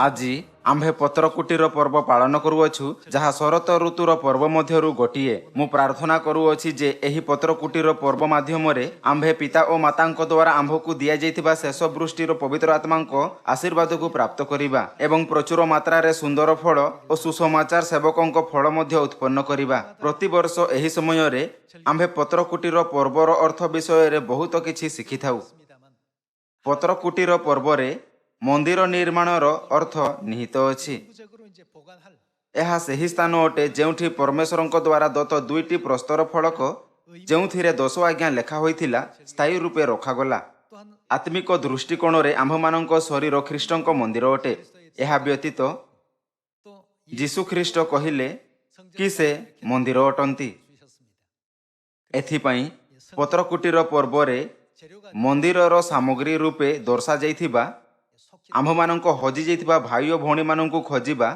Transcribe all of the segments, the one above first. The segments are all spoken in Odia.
আজি आम्भे पत्रकुटीर पर्व पालन करुअछु जहाँ शरत ऋतुर पर्व मध्यरु गोटिए। मु प्रार्थना करुअछि जे एही पत्रकुटीर पर्व माध्यम रे आम्भे पिता और मातांक द्वारा आम्भकु दिया जाइथिबा शेष वृष्टिर पवित्र आत्मांक आशीर्वाद को प्राप्त करिबा एवं प्रचुर मात्रा रे सुंदर फल और सुसमाचार सेवकंक फल मध्य उत्पन्न करिबा। प्रति वर्ष एही समय रे आम्भे पत्रकुटीर पर्वर अर्थ विषय रे बहुत किछि शिखिथाउ। पत्रकुटीर पर्व रे मंदिर निर्माणर अर्थ निहित अछि। यह सही स्थान अटे जेउठी परमेश्वरंक द्वारा दत्त दुईटी प्रस्तर फलक जेउथिरे 10 आज्ञा लेखा होइथिला स्थायी रूपे रखागला। आत्मिक दृष्टिकोण रे आम्भमानंक शरीर ख्रीष्टंक मंदिर अटे। यह व्यतीत जीशु ख्रीष्ट कहिले कि से मंदिर अटंती। एथिपाई पत्रकुटीर पर्व रे मंदिरर सामग्री रूपे दर्शा जाइथिबा आम्भमानंक हजि जाइथिबा भाई और भौणी मानंकु खोजिबा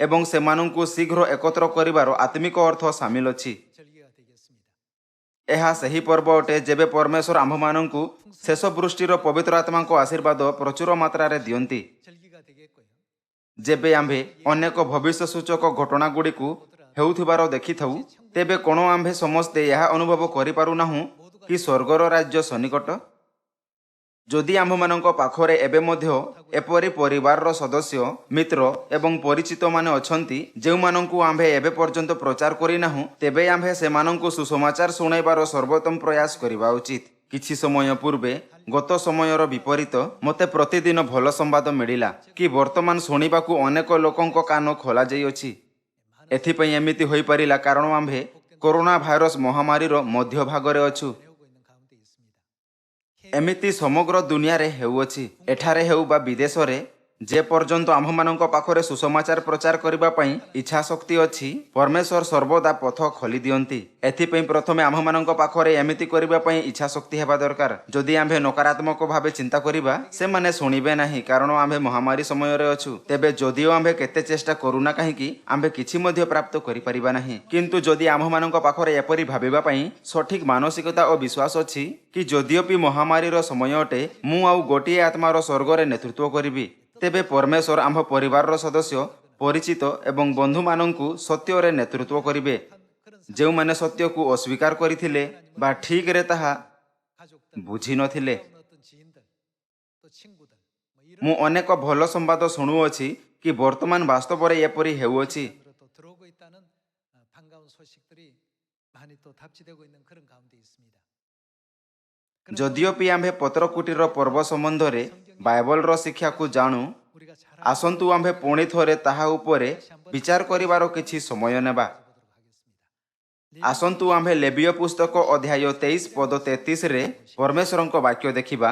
एवं सेमानंकु शीघ्र एकत्र करिवार आत्मिक अर्थ सामिल अछि। यह सही पर्व अटे जेबे परमेश्वर आम्भमानंकु शेष वृष्टिर पवित्र आत्मांक आशीर्वाद प्रचुर मात्रा रे दियंती। जेबे आम्भे अनेक भविष्य सूचक घटना गुड़िकु हेउथिबार देखिथाउ तेबे कोन आम्भे समस्ते यह अनुभव करि पारु नाहु कि स्वर्गर राज्य सन्निकट। जदि आम्भमानंक पाखरे एबे मध्य एपरि परिवारर सदस्य मित्र एवं परिचित माने अछंती जेउमानंकु आम्भे एबे पर्यंत प्रचार करि नाहु तेबे आम्भे सेमानंकु सुसमाचार सुनाइबार सर्वोत्तम प्रयास करिबा उचित। किछि समय पूर्वे गत समयर विपरीत मते प्रतिदिन भल संवाद मिलिला कि वर्तमान शुणिबाकु अनेक लोकंक कान खोला जाई अछि। एथिपई एमिति होई परिला कारण आम्भे कोरोना भाइरस महामारीर मध्य भागरे अछु। एमिति समग्र दुनिया रे हेउअछि। एठारे हेउ बा विदेश रे जे पर्यंत आम्भमानंक पाखरे सुसमाचार प्रचार करिबा पई इच्छा शक्ति अछि परमेश्वर सर्वदा पथ खोली दियंती। एथिपई प्रथमे आम्भमानंक पाखरे एमिति करिबा पई इच्छा शक्ति हेबा दरकार। जदि आम्भे नकारात्मक भावे चिंता करिबा से माने सुनिबे नाही कारण आम्भे महामारी समय रे अछु। तेबे जदिओ आम्भे केते चेष्टा करूना काहेकि आम्भे किछि मध्य प्राप्त करि परिबा नाही। किंतु जदि आम्भमानंक पाखरे एपरि भाबिबा पई सठिक मानसिकता और विश्वास अछि कि जदिओपि महामारीर समय अटे मु आउ गोटिए आत्मार स्वर्ग रे नेतृत्व करिबि तेबे परमेश्वर आम्भ परिवार सदस्य परिचित एवं बंधु मानंकु सत्य रे नेतृत्व करिबे। जेउ माने सत्य को अस्वीकार करिथिले बा ठीक रे ताहा बुझी नथिले। मु अनेक भल संवाद शुणुअछि कि वर्तमान वास्तव रे एपरि हेउअछि। जदिओपि आम्भे पत्रकुटीर पर्व संबंध रे बाइबल रो शिक्षा को जानू आसंतु आम्भे पुणी थोरे ताहा उपरे विचार करिवार किछि समय नेबा। आसंतु आम्भे लेवीय पुस्तक अध्याय 23 पद 33 रे परमेश्वरंक वाक्य देखिबा।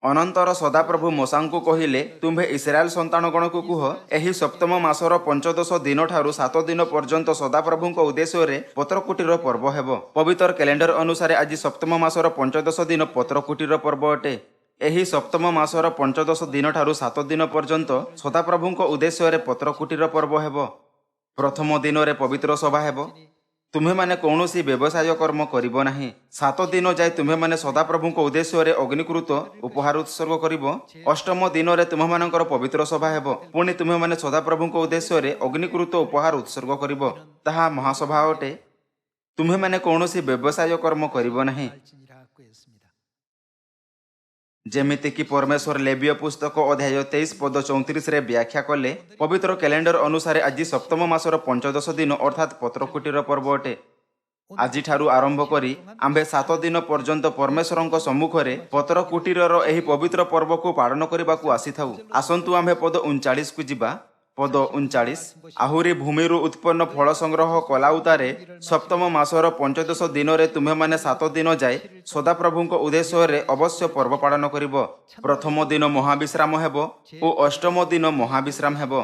अनंतर सदाप्रभु मूसांकु कहिले तुम्भे इस्राएल संतानगण को कुह एही सप्तम मासर 15 दिन ठारू 7 दिन पर्यंत सदाप्रभुंक उद्देश्य रे पत्रकुटीर पर्व हेबो। पवित्र कैलेंडर अनुसार आज सप्तम मासर 15 दिन पत्रकुटीर पर्व अटे। एही सप्तम मासर 15 दिन ठारू 7 दिन पर्यंत सदाप्रभुंक उद्देश्य रे पत्रकुटीर पर्व हेबो। प्रथम दिन रे पवित्र सभा हेबो। तुम्हे माने कौनसी व्यवसाय कर्म करिबो नाही। 7 दिन जाय तुम्हे माने सदाप्रभुंक उद्देश्य रे अग्निकृत उपहार उत्सर्ग करिबो। अष्टम दिन रे तुम्हे मानकर पवित्र सभा हेबो। पुणी तुम्हे माने सदाप्रभुंक उद्देश्य रे अग्निकृत उपहार उत्सर्ग करिबो। ताहा महासभा अटे। तुम्हे माने कौनसी व्यवसाय कर्म करिबो नाही। जेमिति कि परमेश्वर लेवीय पुस्तक अध्याय 23 पद 34 रे व्याख्या कले पवित्र कैलेंडर अनुसार आज सप्तम मासर 15 दिन अर्थात पत्रकुटीर पर्व अटे। आज ठारू आरंभ करी आम्भे 7 दिन पर्यंत परमेश्वरंक सम्मुखरे पत्रकुटीरर एही पवित्र पर्व को पालन करिबाकू आसीथाउ। आसंतु आम्भे पद 39 को जिबा। पद 39 आहुरी भूमिरु उत्पन्न फल संग्रह कलाउतारे सप्तम मासर 15 दिन रे तुम्हे माने 7 दिन जाय सदाप्रभुंक उद्देश्य रे अवश्य पर्व पालन करिबो। प्रथम दिन महाविश्राम हेबो ओ अष्टम दिन महाविश्राम हेबो।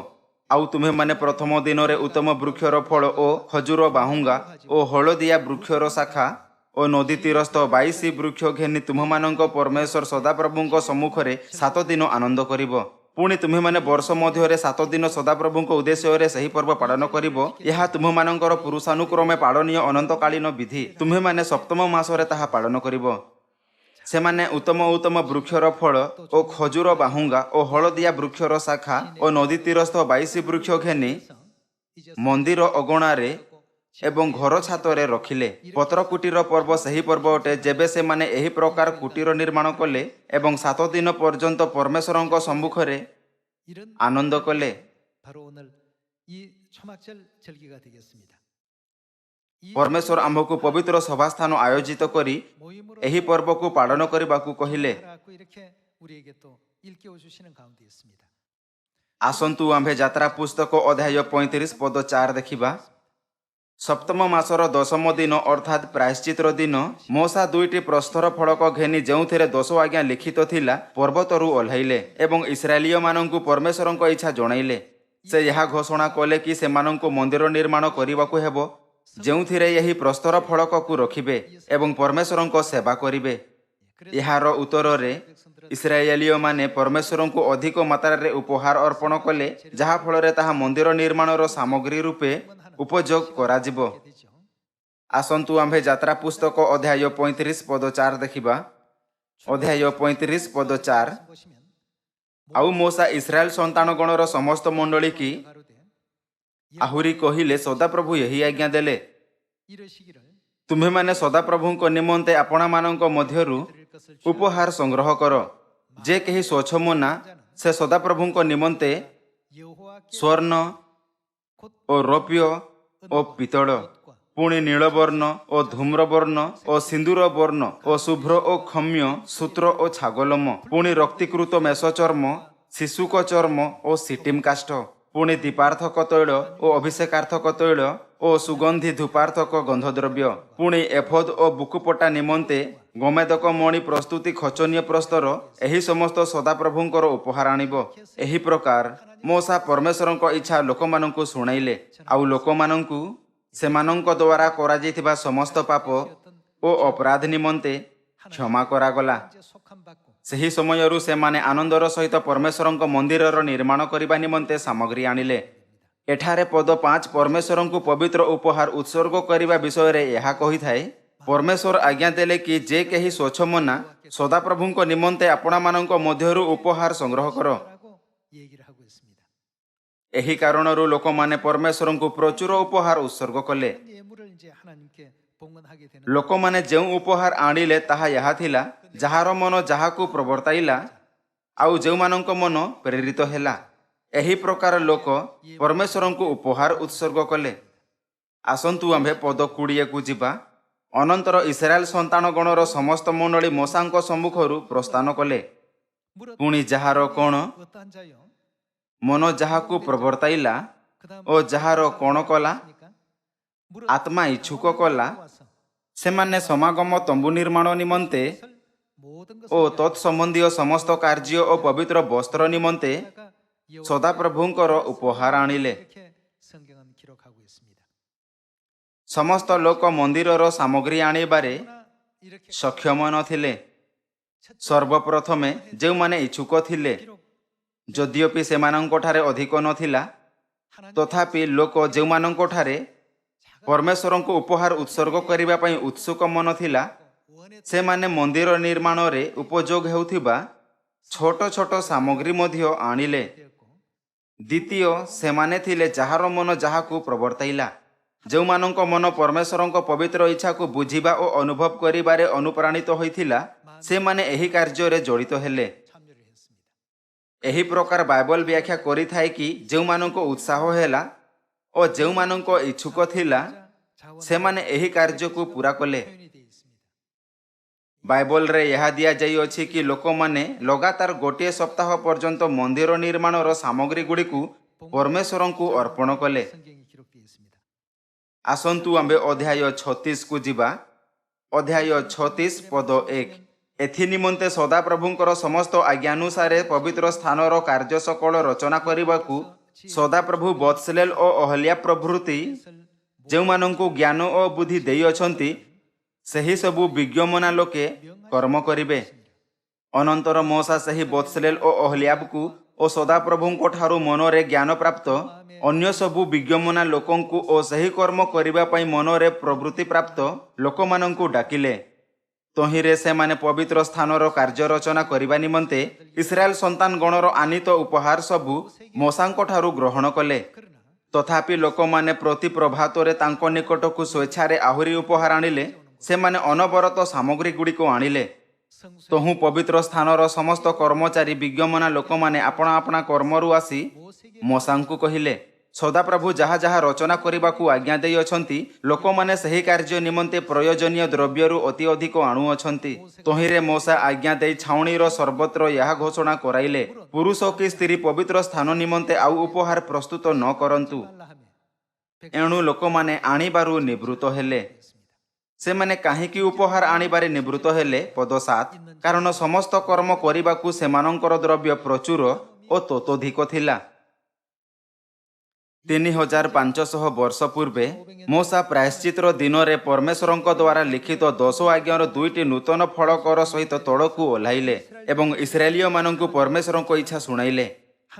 आउ तुम्हे माने प्रथम दिन रे उत्तम वृक्षर फल ओ खजूर बाहुंगा ओ हलदिया वृक्षर शाखा ओ नदी तीरस्थ 22 वृक्ष घेनी तुम्हमानंक परमेश्वर सदाप्रभुंक सम्मुखरे 7 दिन आनंद करिबो। पुणी तुम्हे माने वर्ष मध्य 7 दिन सदाप्रभुंक उद्देश्य रे सही पर्व पालन करिबो। यह तुम्हमानंकर पुरुषानुक्रमे पालनीय अनंतकालीन विधि। तुम्हे माने सप्तम मासरे ताहा पालन करिबो। ସେମାନେ ଉତ୍ତମ ଉତ୍ତମ ବୃକ୍ଷର ଫଳ ଓ ଖଜୁର ବାହୁଙ୍ଗା ଓ ହଳଦିଆ ବୃକ୍ଷର ଶାଖା ଓ ନଦୀ ତୀରସ୍ଥ 22 ବୃକ୍ଷ ଘେନି ମନ୍ଦିର ଅଗଣାରେ ଏବଂ ଘର ଛାତରେ ରଖିଲେ। ପତ୍ର କୁଟୀର ପର୍ବ ସେହି ପର୍ବ ଅଟେ ଯେବେ ସେମାନେ ଏହି ପ୍ରକାର କୁଟୀର ନିର୍ମାଣ କଲେ ଏବଂ 7 ଦିନ ପର୍ଯ୍ୟନ୍ତ ପରମେଶ୍ୱରଙ୍କ ସମ୍ମୁଖରେ ଆନନ୍ଦ କଲେ। ପରମେଶ୍ୱର ଆମ୍ଭକୁ ପବିତ୍ର ସଭାସ୍ଥାନ ଆୟୋଜିତ କରି ଏହି ପର୍ବକୁ ପାଳନ କରିବାକୁ କହିଲେ। ଆସନ୍ତୁ ଆମ୍ଭେ ଯାତ୍ରା ପୁସ୍ତକ ଅଧ୍ୟାୟ 35 ପଦ 4 ଦେଖିବା। ସପ୍ତମ ମାସର 10ମ ଦିନ ଅର୍ଥାତ୍ ପ୍ରାୟଶ୍ଚିତ୍ର ଦିନ ମୋଶା 2ଟି ପ୍ରସ୍ତର ଫଳକ ଘେନି ଯେଉଁଥିରେ 10 ଆଜ୍ଞା ଲିଖିତ ଥିଲା ପର୍ବତରୁ ଓହ୍ଲାଇଲେ ଏବଂ ଇସ୍ରାଏଲୀୟମାନଙ୍କୁ ପରମେଶ୍ୱରଙ୍କ ଇଚ୍ଛା ଜଣାଇଲେ। ସେ ଏହା ଘୋଷଣା କଲେ କି ସେମାନଙ୍କୁ ମନ୍ଦିର ନିର୍ମାଣ କରିବାକୁ ହେବ ଯେଉଁଥିରେ ଏହି ପ୍ରସ୍ତର ଫଳକକୁ ରଖିବେ ଏବଂ ପରମେଶ୍ୱରଙ୍କ ସେବା କରିବେ। ଏହାର ଉତ୍ତରରେ ଇସ୍ରାଏଲୀୟମାନେ ପରମେଶ୍ୱରଙ୍କୁ ଅଧିକ ମାତ୍ରାରେ ଉପହାର ଅର୍ପଣ କଲେ ଯାହାଫଳରେ ତାହା ମନ୍ଦିର ନିର୍ମାଣର ସାମଗ୍ରୀ ରୂପେ ଉପଯୋଗ କରାଯିବ। ଆସନ୍ତୁ ଆମ୍ଭେ ଯାତ୍ରା ପୁସ୍ତକ ଅଧ୍ୟାୟ 35 ପଦ 4 ଦେଖିବା। ଅଧ୍ୟାୟ 35 ପଦ 4। ଆଉ ମୋଶା ଇସ୍ରାଏଲ ସନ୍ତାନଗଣର ସମସ୍ତ ମଣ୍ଡଳୀ କି ଆହୁରି କହିଲେ, ସଦାପ୍ରଭୁ ଏହି ଆଜ୍ଞା ଦେଲେ, ତୁମ୍ଭେମାନେ ସଦାପ୍ରଭୁଙ୍କ ନିମନ୍ତେ ଆପଣମାନଙ୍କ ମଧ୍ୟରୁ ଉପହାର ସଂଗ୍ରହ କର। ଯେ କେହି ସ୍ୱଚ୍ଛମନା ସେ ସଦାପ୍ରଭୁଙ୍କ ନିମନ୍ତେ ସ୍ୱର୍ଣ୍ଣ ଓ ରୌପ୍ୟ ଓ ପିତ୍ତଳ, ପୁଣି ନୀଳବର୍ଣ୍ଣ ଓ ଧୂମ୍ରବର୍ଣ୍ଣ ଓ ସିନ୍ଦୁର ବର୍ଣ୍ଣ ଓ ଶୁଭ୍ର ଓ ଖମ୍ୟ ସୂତ୍ର ଓ ଛାଗଲମ, ପୁଣି ରକ୍ତୀକୃତ ମେଷଚର୍ମ, ଶିଶୁକ ଚର୍ମ ଓ ସିଟିମ୍ କାଷ୍ଠ, ପୁଣି ଦୀପାର୍ଥକ ତୈଳ ଓ ଅଭିଷେକାର୍ଥକ ତୈଳ ଓ ସୁଗନ୍ଧି ଧୂପାର୍ଥକ ଗନ୍ଧଦ୍ରବ୍ୟ, ପୁଣି ଏଫୋଦ ଓ ବୁକୁପଟା ନିମନ୍ତେ ଗୋମେଦକ ମଣି ପ୍ରସ୍ତୁତି ଖୋଚନୀୟ ପ୍ରସ୍ତର, ଏହି ସମସ୍ତ ସଦାପ୍ରଭୁଙ୍କର ଉପହାର ଆଣିବ। ଏହି ପ୍ରକାର ମୋଶା ପରମେଶ୍ୱରଙ୍କ ଇଚ୍ଛା ଲୋକମାନଙ୍କୁ ଶୁଣାଇଲେ ଆଉ ଲୋକମାନଙ୍କୁ ସେମାନଙ୍କ ଦ୍ୱାରା କରାଯାଇଥିବା ସମସ୍ତ ପାପ ଓ ଅପରାଧ ନିମନ୍ତେ କ୍ଷମା କରାଗଲା। ସେହି ସମୟରୁ ସେମାନେ ଆନନ୍ଦର ସହିତ ପରମେଶ୍ୱରଙ୍କ ମନ୍ଦିରର ନିର୍ମାଣ କରିବା ନିମନ୍ତେ ସାମଗ୍ରୀ ଆଣିଲେ। ଏଠାରେ ପଦ 5 ପରମେଶ୍ୱରଙ୍କୁ ପବିତ୍ର ଉପହାର ଉତ୍ସର୍ଗ କରିବା ବିଷୟରେ ଏହା କହିଥାଏ, ପରମେଶ୍ୱର ଆଜ୍ଞା ଦେଲେ କି ଯେ କେହି ସ୍ୱଚ୍ଛମନା ସଦାପ୍ରଭୁଙ୍କ ନିମନ୍ତେ ଆପଣମାନଙ୍କ ମଧ୍ୟରୁ ଉପହାର ସଂଗ୍ରହ କର। ଏହି କାରଣରୁ ଲୋକମାନେ ପରମେଶ୍ୱରଙ୍କୁ ପ୍ରଚୁର ଉପହାର ଉତ୍ସର୍ଗ କଲେ। ଲୋକମାନେ ଯେଉଁ ଉପହାର ଆଣିଲେ ତାହା ଏହା ଥିଲା, ଯାହାର ମନ ଯାହାକୁ ପ୍ରବର୍ତ୍ତାଇଲା ଆଉ ଯେଉଁମାନଙ୍କ ମନ ପ୍ରେରିତ ହେଲା। ଏହି ପ୍ରକାର ଲୋକ ପରମେଶ୍ୱରଙ୍କୁ ଉପହାର ଉତ୍ସର୍ଗ କଲେ। ଆସନ୍ତୁ ଆମ୍ଭେ ପଦ 20କୁ ଯିବା। ଅନନ୍ତର ଇସ୍ରାଏଲ ସନ୍ତାନଗଣର ସମସ୍ତ ମଣ୍ଡଳୀ ମୋଶାଙ୍କ ସମ୍ମୁଖରୁ ପ୍ରସ୍ଥାନ କଲେ। ପୁଣି ଯାହାର କଣ ମନ ଯାହାକୁ ପ୍ରବର୍ତ୍ତାଇଲା ଓ ଯାହାର କଣ କଲା ଆତ୍ମା ଇଚ୍ଛୁକ କଲା, ସେମାନେ ସମାଗମ ତମ୍ବୁ ନିର୍ମାଣ ନିମନ୍ତେ ଓ ତତ୍ ସମ୍ବନ୍ଧୀୟ ସମସ୍ତ କାର୍ଯ୍ୟ ଓ ପବିତ୍ର ବସ୍ତ୍ର ନିମନ୍ତେ ସଦାପ୍ରଭୁଙ୍କର ଉପହାର ଆଣିଲେ। ସମସ୍ତ ଲୋକ ମନ୍ଦିରର ସାମଗ୍ରୀ ଆଣିବାରେ ସକ୍ଷମ ନଥିଲେ। ସର୍ବପ୍ରଥମେ ଯେଉଁମାନେ ଇଚ୍ଛୁକ ଥିଲେ, ଯଦ୍ୟପି ସେମାନଙ୍କଠାରେ ଅଧିକ ନଥିଲା, ତଥାପି ଲୋକ ଯେଉଁମାନଙ୍କଠାରେ ପରମେଶ୍ୱରଙ୍କୁ ଉପହାର ଉତ୍ସର୍ଗ କରିବା ପାଇଁ ଉତ୍ସୁକ ମନ ଥିଲା, ସେମାନେ ମନ୍ଦିର ନିର୍ମାଣରେ ଉପଯୋଗ ହେଉଥିବା ଛୋଟ ଛୋଟ ସାମଗ୍ରୀ ମଧ୍ୟ ଆଣିଲେ। ଦ୍ୱିତୀୟ, ସେମାନେ ଥିଲେ ଯାହାର ମନ ଯାହାକୁ ପ୍ରବର୍ତ୍ତାଇଲା, ଯେଉଁମାନଙ୍କ ମନ ପରମେଶ୍ୱରଙ୍କ ପବିତ୍ର ଇଚ୍ଛାକୁ ବୁଝିବା ଓ ଅନୁଭବ କରିବାରେ ଅନୁପ୍ରାଣିତ ହୋଇଥିଲା, ସେମାନେ ଏହି କାର୍ଯ୍ୟରେ ଜଡ଼ିତ ହେଲେ। ଏହି ପ୍ରକାର ବାଇବଲ ବ୍ୟାଖ୍ୟା କରିଥାଏ କି ଯେଉଁମାନଙ୍କୁ ଉତ୍ସାହ ହେଲା ଓ ଯେଉଁମାନଙ୍କ ଇଚ୍ଛୁକ ଥିଲା ସେମାନେ ଏହି କାର୍ଯ୍ୟକୁ ପୂରା କଲେ। ବାଇବଲରେ ଏହା ଦିଆଯାଇଅଛି କି ଲୋକମାନେ ଲଗାତାର ଗୋଟିଏ ସପ୍ତାହ ପର୍ଯ୍ୟନ୍ତ ମନ୍ଦିର ନିର୍ମାଣର ସାମଗ୍ରୀ ଗୁଡ଼ିକୁ ପରମେଶ୍ୱରଙ୍କୁ ଅର୍ପଣ କଲେ। ଆସନ୍ତୁ ଆମ୍ଭେ ଅଧ୍ୟାୟ 36କୁ ଯିବା। ଅଧ୍ୟାୟ 36 ପଦ 1। ଏଥି ନିମନ୍ତେ ସଦାପ୍ରଭୁଙ୍କର ସମସ୍ତ ଆଜ୍ଞାନୁସାରେ ପବିତ୍ର ସ୍ଥାନର କାର୍ଯ୍ୟ ସକଳ ରଚନା କରିବାକୁ ସଦାପ୍ରଭୁ ବତ୍ସଲେଲ ଓ ଅହଲ୍ୟା ପ୍ରଭୃତି ଯେଉଁମାନଙ୍କୁ ଜ୍ଞାନ ଓ ବୁଦ୍ଧି ଦେଇଅଛନ୍ତି ସେହି ସବୁ ବିଜ୍ଞମନା ଲୋକେ କର୍ମ କରିବେ। ଅନନ୍ତର ମୋଶା ସେହି ବତ୍ସଲେଲ ଓ ଅହଲ୍ୟାବକୁ ଓ ସଦାପ୍ରଭୁଙ୍କ ଠାରୁ ମନରେ ଜ୍ଞାନ ପ୍ରାପ୍ତ ଅନ୍ୟ ସବୁ ବିଜ୍ଞମନା ଲୋକଙ୍କୁ ଓ ସେହି କର୍ମ କରିବା ପାଇଁ ମନରେ ପ୍ରବୃତ୍ତି ପ୍ରାପ୍ତ ଲୋକମାନଙ୍କୁ ଡାକିଲେ। तहिरे से माने पवित्र स्थानर कार्य रचना करने निमंते इस्राएल संतान गणर आनीत उपहार सबु मोसांक ठारू ग्रहण कले। तथापि लोक माने प्रति प्रभातरे तांको निकटकु स्वेच्छारे आहुरी उपहार आनिले। से माने अनवरत सामग्री गुड़िक आनिले। तहु पवित्र स्थानर समस्त कर्मचारी विज्ञमना लोक माने आपणा आपणा कर्मरु आसी मोसांकु कहिले, सदाप्रभु जहाँ जहाँ रचना करने आज्ञा दे अछंती लोक माने सही कार्य निमंते प्रयोजनीय द्रव्यरु अति अधिक आणु अछंती। तहिरे मोसा आज्ञा दे छाउणीर सर्वत्र यह घोषणा कराइले, पुरुष कि स्त्री पवित्र स्थान निमंते आउ उपहार प्रस्तुत न करंतु। एणु लोक माने आनिबारु निवृत्त हेले। से माने काहीकि उपहार आनिबारे निवृत्त हेले? पद 7, कारण समस्त कर्म करिबाकु सेमानंकर द्रव्य प्रचुर ओ ततोधिक थिला। 3500 वर्ष पूर्वे मोसा प्रायश्चित्र दिन रे परमेश्वरंक द्वारा लिखित 10 आज्ञार 2टी नूतन फड़कर सहित तड़कू ओह्लाइले एवं इस्राएलिय मानंकु परमेश्वरंक इच्छा सुनाइले।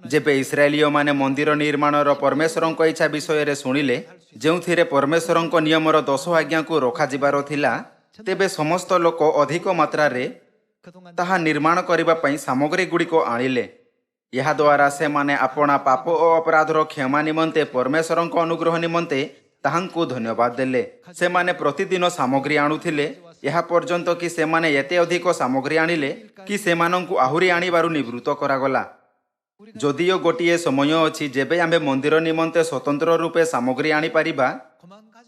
जेबे इस्राएलिय माने मंदिर निर्माणर परमेश्वरंक इच्छा विषय रे सुनिले, जेउथिरे परमेश्वरंक नियमर 10 आज्ञा को रखा जिबार थिला, तेबे समस्त लोक अधिक मात्रा रे ताहा निर्माण करिबा पई सामग्री गुड़िक आनिले। यह द्वारा से माने अपना पाप और अपराधर क्षमा निमंते परमेश्वरंक अनुग्रह निमंते ताहांकु धन्यवाद देले। से माने प्रतिदिन सामग्री आणुथिले, यह पर्यंत कि से माने एते अधिक सामग्री आनिले कि सेमानंकु आहुरी आनिबारु निवृत्त करागला। जदियो गोटिए समय अछि जेबे आम्भे मंदिर निमंते स्वतंत्र रूपे सामग्री आनी पारिबा,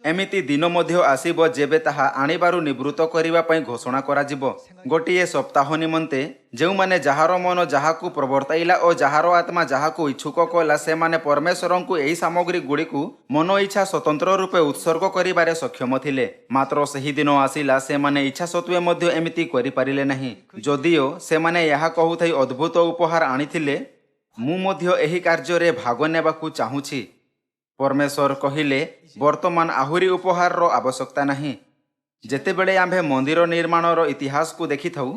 एमिति दिन मध्य आसीबो जेबे ताहा आनिबारु निवृत्त करिबा पई घोषणा कराजिबो। गोटिए सप्ताह निमंते जेउ माने जहार मन जहाकु प्रवर्ताइला और जहार आत्मा जहाकु इच्छुक कला, से माने परमेश्वरंकु एही सामग्री गुड़िकु मन इच्छा स्वतंत्र रूपे उत्सर्ग करिबारे सक्षम थिले। मात्र सही दिन आसिला से माने इच्छा सत्वे मध्य एमिति करि पारिले नाही। जदियो से माने यहा कहूथाई अद्भुत उपहार आनिथिले, मु मध्य एही कार्य रे भाग नेबाकु चाहुछि। परमेश्वर कहिले, वर्तमान आहुरी उपहार रो आवश्यकता नहीं। जेतेबेले आम्भे मंदिर निर्माणर इतिहास को देखि थाउ,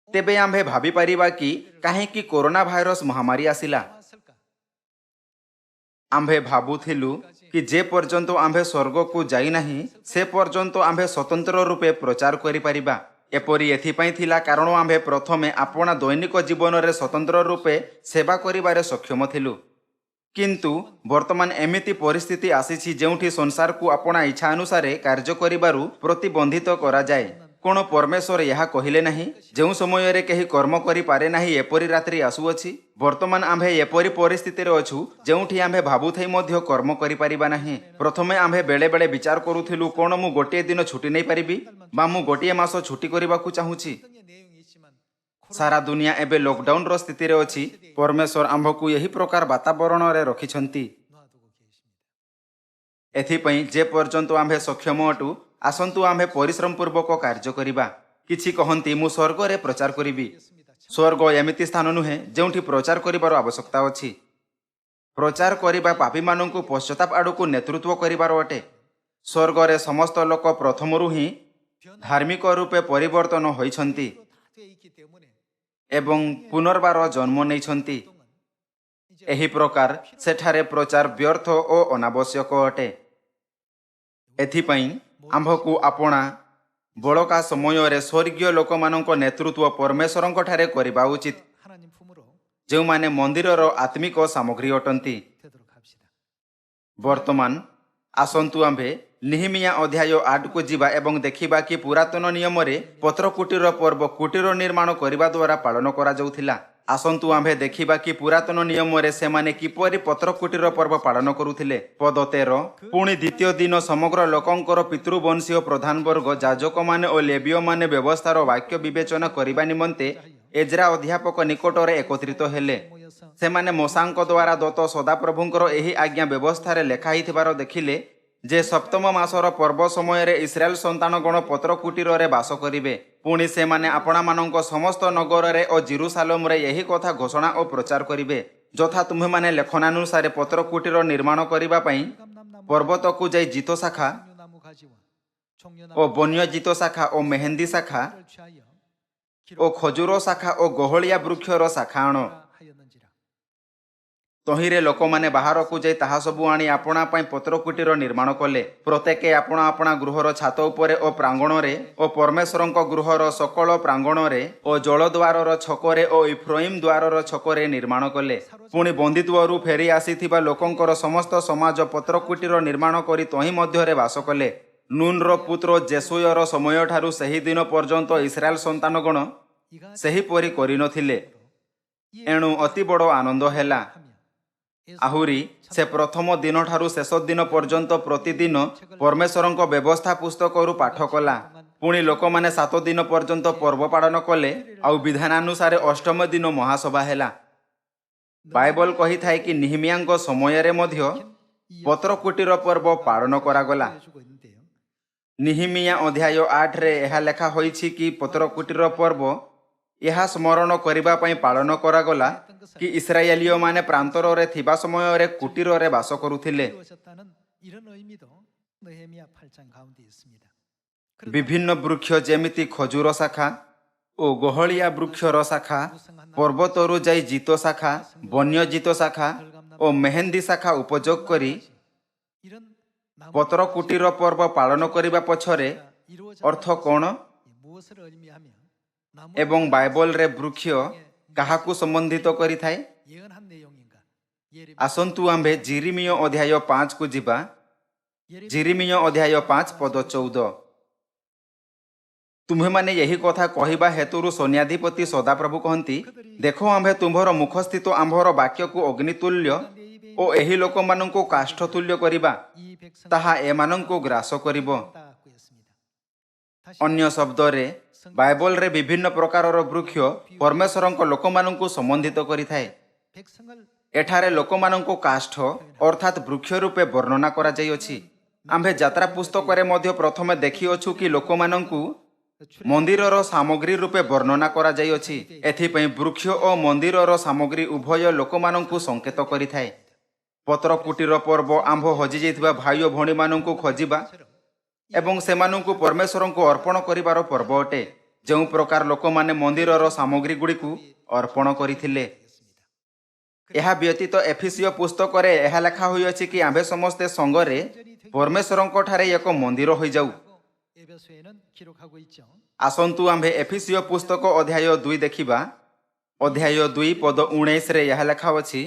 तेबे आम्भे भाभी पारिबा कि काहेकि कोरोना भाइरस महामारी आसिला। आम्भे भाबुथिलु कि जे पर्यंत आम्भे स्वर्ग को जाई नाही, से पर्यंत आम्भे स्वतंत्र रूपे प्रचार करि पारिबा। एपरि एथिपाई थिला कारण आम्भे प्रथमे आपणा दैनिक जीवन रे स्वतंत्र रूपे सेवा करिबारे सक्षम थिलु। किंतु वर्तमान एमिति परिस्थिति आसीछि जेउठी संसार को अपना इच्छा अनुसार कार्य करिबारु प्रतिबंधित करा जाए। कोन परमेश्वर यह कहिले नाही, जेउ समय रे केही कर्म करि पारे नाही एपरि रात्रि आसुअछि। वर्तमान आम्भे एपरि परिस्थिति रे अछु जेउठी आम्भे भाबुथै मध्य कर्म करि पारिबा नाही। प्रथमे आम्भे बेले बेले विचार करूथिलु, कोन मु गोटे दिन छुट्टी नै पारिबि बा मु गोटे मास छुट्टी करिबाकू चाहूछि। सारा दुनिया एबे लॉकडाउन रो स्थिति रे अछि। परमेश्वर आम्भकु यही प्रकार वातावरण रे रखिछंती। एथिपई जे पर्यंत आम्भे सक्षम अटु, आसंतु आम्भे परिश्रम पूर्वक कार्य करिबा। किछि कहंती मु स्वर्ग रे प्रचार करिबि। स्वर्ग एमिति स्थान नुहे जेउठी प्रचार करिबार आवश्यकता अछि। प्रचार करिबा पापी मानंकु पश्चाताप आडकु नेतृत्व करिबार अटे। स्वर्ग रे समस्त लोक प्रथमरु ही धार्मिक रूपे परिवर्तन होइछंती एवं पुनर्बार जन्म नैछंती। एही प्रकार सेठारे प्रचार व्यर्थ और अनावश्यक अटे। एथिपई आम्भकु आपणा बड़का समय रे स्वर्गीय लोक मानक नेतृत्व परमेश्वरंक ठारे करिबा उचित, जेउ माने मंदिरर आत्मिक सामग्री अटंती। वर्तमान आसंतु आम्भे निहिमिया अध्याय 8 को जीवा एवं देखिबा कि पुरातन नियम रे पत्र कुटीर पर्व कुटीर निर्माण करिबा द्वारा पालन करा जाउथिला। आसंतु आम्भे देखिबा कि पुरातन नियम रे सेमाने किपरि पत्र कुटीर पर्व पालन करुथिले। पद 13, पुणी द्वितीय दिन समग्र लोकंकर पितृवंशीय प्रधान वर्ग याजक माने और लेवीय माने व्यवस्थार वाक्य विवेचना करिबा निमंते एजरा अध्यापक निकटरे एकत्रित हेले। सेमाने मोसांक द्वारा दत्त सदाप्रभुंकर एही आज्ञा व्यवस्था रे लेखा हिथिबार देखिले जे सप्तम मासर पर्व समय रे इस्राएल संतान गण पत्र कुटीर रे वास करिवे। पुणी से माने आपणा मानक समस्त नगर रे और जेरूसालेम रे यही कथा घोषणा और प्रचार करिवे, जथा तुम्हे माने लेखनानुसार पत्र कुटीर निर्माण करिबा पई पर्वत को जाई जीतो शाखा और बन्य जीतो शाखा और मेहंदी शाखा और खजूर शाखा और गहलिया वृक्षर शाखा आण। ତହିଁରେ ଲୋକମାନେ ବାହାରକୁ ଯାଇ ତାହା ସବୁ ଆଣି ଆପଣା ପାଇଁ ପତ୍ରକୁଟୀର ନିର୍ମାଣ କଲେ। ପ୍ରତ୍ୟେକେ ଆପଣା ଆପଣା ଗୃହର ଛାତ ଉପରେ ଓ ପ୍ରାଙ୍ଗଣରେ ଓ ପରମେଶ୍ୱରଙ୍କ ଗୃହର ସକଳ ପ୍ରାଙ୍ଗଣରେ ଓ ଜଳଦ୍ୱାରର ଛକରେ ଓ ଇଫ୍ରାଇମ୍ ଦ୍ୱାରର ଛକରେ ନିର୍ମାଣ କଲେ। ପୁଣି ବନ୍ଦୀତ୍ୱରୁ ଫେରି ଆସିଥିବା ଲୋକଙ୍କର ସମସ୍ତ ସମାଜ ପତ୍ରକୁଟୀର ନିର୍ମାଣ କରି ତହିଁ ମଧ୍ୟରେ ବାସ କଲେ। ନୁନ୍‌ର ପୁତ୍ର ଜେସୁୟର ସମୟଠାରୁ ସେହି ଦିନ ପର୍ଯ୍ୟନ୍ତ ଇସ୍ରାଏଲ ସନ୍ତାନଗଣ ସେହିପରି କରିନଥିଲେ। ଏଣୁ ଅତି ବଡ଼ ଆନନ୍ଦ ହେଲା। ଆହୁରି ସେ ପ୍ରଥମ ଦିନଠାରୁ ଶେଷ ଦିନ ପର୍ଯ୍ୟନ୍ତ ପ୍ରତିଦିନ ପରମେଶ୍ୱରଙ୍କ ବ୍ୟବସ୍ଥା ପୁସ୍ତକରୁ ପାଠ କଲା। ପୁଣି ଲୋକମାନେ 7 ଦିନ ପର୍ଯ୍ୟନ୍ତ ପର୍ବ ପାଳନ କଲେ। ଆଉ ବିଧାନାନୁସାରେ ଅଷ୍ଟମ ଦିନ ମହାସଭା ହେଲା। ବାଇବଲ କହିଥାଏ କି ନିହିମିୟାଙ୍କ ସମୟରେ ମଧ୍ୟ ପତ୍ରକୁଟୀର ପର୍ବ ପାଳନ କରାଗଲା। ନିହିମିୟା ଅଧ୍ୟାୟ 8ରେ ଏହା ଲେଖା ହୋଇଛି କି ପତ୍ରକୁଟୀର ପର୍ବ ଏହା ସ୍ମରଣ କରିବା ପାଇଁ ପାଳନ କରାଗଲା କି ଇସ୍ରାଏଲୀୟମାନେ ପ୍ରାନ୍ତରରେ ଥିବା ସମୟରେ କୁଟୀରରେ ବାସ କରୁଥିଲେ। ବିଭିନ୍ନ ବୃକ୍ଷ ଯେମିତି ଖଜୁର ଶାଖା ଓ ଗହଳିଆ ବୃକ୍ଷର ଶାଖା, ପର୍ବତରୁ ଯାଇ ଜିତ ଶାଖା, ବନ୍ୟ ଜିତ ଶାଖା ଓ ମେହେନ୍ଦୀ ଶାଖା ଉପଯୋଗ କରି ପତ୍ରକୁଟୀର ପର୍ବ ପାଳନ କରିବା ପଛରେ ଅର୍ଥ କ'ଣ ଏବଂ ବାଇବଲରେ ବୃକ୍ଷ କାହାକୁ ସମ୍ବନ୍ଧିତ କରିଥାଏ? ଆସନ୍ତୁ ଆମ୍ଭେ ଜିରିମିୟ ଅଧ୍ୟାୟ 5କୁ ଯିବା। ଜିରିମିୟ ଅଧ୍ୟାୟ 5 ପଦ 14। ତୁମ୍ଭେମାନେ ଏହି କଥା କହିବା ହେତୁରୁ ସୈନ୍ୟାଧିପତି ସଦାପ୍ରଭୁ କହନ୍ତି, ଦେଖ ଆମ୍ଭେ ତୁମ୍ଭର ମୁଖସ୍ଥିତ ଆମ୍ଭର ବାକ୍ୟକୁ ଅଗ୍ନିତୁଲ୍ୟ ଓ ଏହି ଲୋକମାନଙ୍କୁ କାଷ୍ଠତୁଲ୍ୟ କରିବା, ତାହା ଏମାନଙ୍କୁ ଗ୍ରାସ କରିବ। ଅନ୍ୟ ଶବ୍ଦରେ ବାଇବଲରେ ବିଭିନ୍ନ ପ୍ରକାରର ବୃକ୍ଷ ପରମେଶ୍ୱରଙ୍କ ଲୋକମାନଙ୍କୁ ସମ୍ବନ୍ଧିତ କରିଥାଏ। ଏଠାରେ ଲୋକମାନଙ୍କୁ କାଷ୍ଠ ଅର୍ଥାତ୍ ବୃକ୍ଷ ରୂପେ ବର୍ଣ୍ଣନା କରାଯାଇଅଛି। ଆମ୍ଭେ ଯାତ୍ରା ପୁସ୍ତକରେ ମଧ୍ୟ ପ୍ରଥମେ ଦେଖିଅଛୁ କି ଲୋକମାନଙ୍କୁ ମନ୍ଦିରର ସାମଗ୍ରୀ ରୂପେ ବର୍ଣ୍ଣନା କରାଯାଇଅଛି। ଏଥିପାଇଁ ବୃକ୍ଷ ଓ ମନ୍ଦିରର ସାମଗ୍ରୀ ଉଭୟ ଲୋକମାନଙ୍କୁ ସଂକେତ କରିଥାଏ। ପତ୍ରକୁଟୀର ପର୍ବ ଆମ୍ଭ ହଜିଯାଇଥିବା ଭାଇ ଓ ଭଉଣୀମାନଙ୍କୁ ଖୋଜିବା ଏବଂ ସେମାନଙ୍କୁ ପରମେଶ୍ୱରଙ୍କୁ ଅର୍ପଣ କରିବାର ପର୍ବ ଅଟେ, ଯେଉଁ ପ୍ରକାର ଲୋକମାନେ ମନ୍ଦିରର ସାମଗ୍ରୀଗୁଡ଼ିକୁ ଅର୍ପଣ କରିଥିଲେ। ଏହା ବ୍ୟତୀତ ଏଫେସୀୟ ପୁସ୍ତକରେ ଏହା ଲେଖା ହୋଇଅଛି କି ଆମ୍ଭେ ସମସ୍ତେ ସଙ୍ଗରେ ପରମେଶ୍ୱରଙ୍କ ଠାରେ ଏକ ମନ୍ଦିର ହୋଇଯାଉ। ଆସନ୍ତୁ ଆମ୍ଭେ ଏଫେସୀୟ ପୁସ୍ତକ ଅଧ୍ୟାୟ 2 ଦେଖିବା। ଅଧ୍ୟାୟ 2 ପଦ 19ରେ ଏହା ଲେଖା ଅଛି,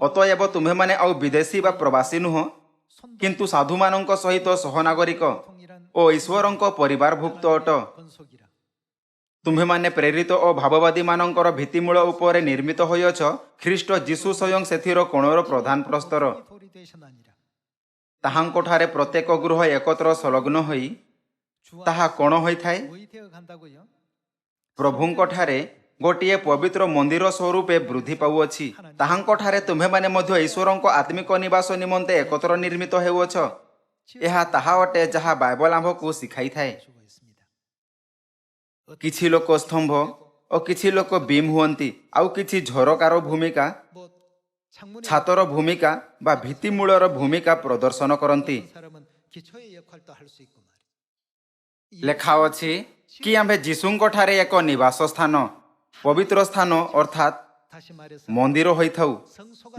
ଅତଏବ ତୁମ୍ଭେମାନେ ଆଉ ବିଦେଶୀ ବା ପ୍ରବାସୀ ନୁହଁ, କିନ୍ତୁ ସାଧୁମାନଙ୍କ ସହିତ ସହନାଗରିକ ଓ ଈଶ୍ୱରଙ୍କ ପରିବାରଭୁକ୍ତ ଅଟ। ତୁମ୍ଭେମାନେ ପ୍ରେରିତ ଓ ଭାବବାଦୀମାନଙ୍କର ଭିତ୍ତିମୂଳ ଉପରେ ନିର୍ମିତ ହୋଇଅଛ, ଖ୍ରୀଷ୍ଟ ଯୀଶୁ ସ୍ୱୟଂ ସେଥିର କୋଣର ପ୍ରଧାନ ପ୍ରସ୍ତର। ତାହାଙ୍କଠାରେ ପ୍ରତ୍ୟେକ ଗୃହ ଏକତ୍ର ସଂଲଗ୍ନ ହୋଇ ତାହା କ'ଣ ହୋଇଥାଏ? ପ୍ରଭୁଙ୍କଠାରେ ଗୋଟିଏ ପବିତ୍ର ମନ୍ଦିର ସ୍ୱରୂପେ ବୃଦ୍ଧି ପାଉଅଛି। ତାହାଙ୍କଠାରେ ତୁମ୍ଭେମାନେ ମଧ୍ୟ ଈଶ୍ୱରଙ୍କ ଆତ୍ମିକ ନିବାସ ନିମନ୍ତେ ଏକତ୍ର ନିର୍ମିତ ହେଉଅଛ। ଏହା ତାହା ଅଟେ ଯାହା ବାଇବଲ ଆମ୍ଭକୁ ଶିଖାଇଥାଏ। କିଛି ଲୋକ ସ୍ତମ୍ଭ ଓ କିଛି ଲୋକ ବିମ୍ ହୁଅନ୍ତି, ଆଉ କିଛି ଝରକାର ଭୂମିକା, ଛାତର ଭୂମିକା ବା ଭିତ୍ତିମୂଳର ଭୂମିକା ପ୍ରଦର୍ଶନ କରନ୍ତି। ଲେଖା ଅଛି କି ଆମ୍ଭେ ଯୀଶୁଙ୍କ ଠାରେ ଏକ ନିବାସ ସ୍ଥାନ, ପବିତ୍ର ସ୍ଥାନ ଅର୍ଥାତ୍ ମନ୍ଦିର ହୋଇଥାଉ,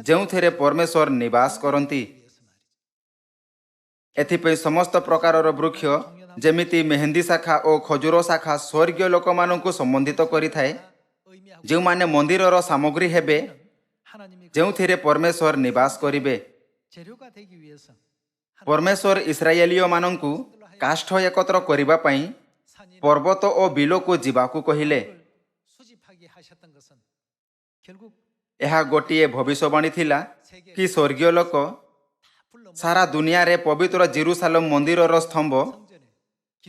ଯେଉଁଥିରେ ପରମେଶ୍ୱର ନିବାସ କରନ୍ତି। ଏଥିପାଇଁ ସମସ୍ତ ପ୍ରକାରର ବୃକ୍ଷ ଯେମିତି ମେହେନ୍ଦୀ ଶାଖା ଓ ଖଜୁର ଶାଖା ସ୍ୱର୍ଗୀୟ ଲୋକମାନଙ୍କୁ ସମ୍ବନ୍ଧିତ କରିଥାଏ, ଯେଉଁମାନେ ମନ୍ଦିରର ସାମଗ୍ରୀ ହେବେ, ଯେଉଁଥିରେ ପରମେଶ୍ୱର ନିବାସ କରିବେ। ପରମେଶ୍ୱର ଇସ୍ରାଏଲୀୟମାନଙ୍କୁ କାଷ୍ଠ ଏକତ୍ର କରିବା ପାଇଁ ପର୍ବତ ଓ ବିଲକୁ ଯିବାକୁ କହିଲେ। ଏହା ଗୋଟିଏ ଭବିଷ୍ୟବାଣୀ ଥିଲା କି ସ୍ୱର୍ଗୀୟ ଲୋକ ସାରା ଦୁନିଆରେ ପବିତ୍ର ଜେରୁସାଲେମ ମନ୍ଦିରର ସ୍ତମ୍ଭ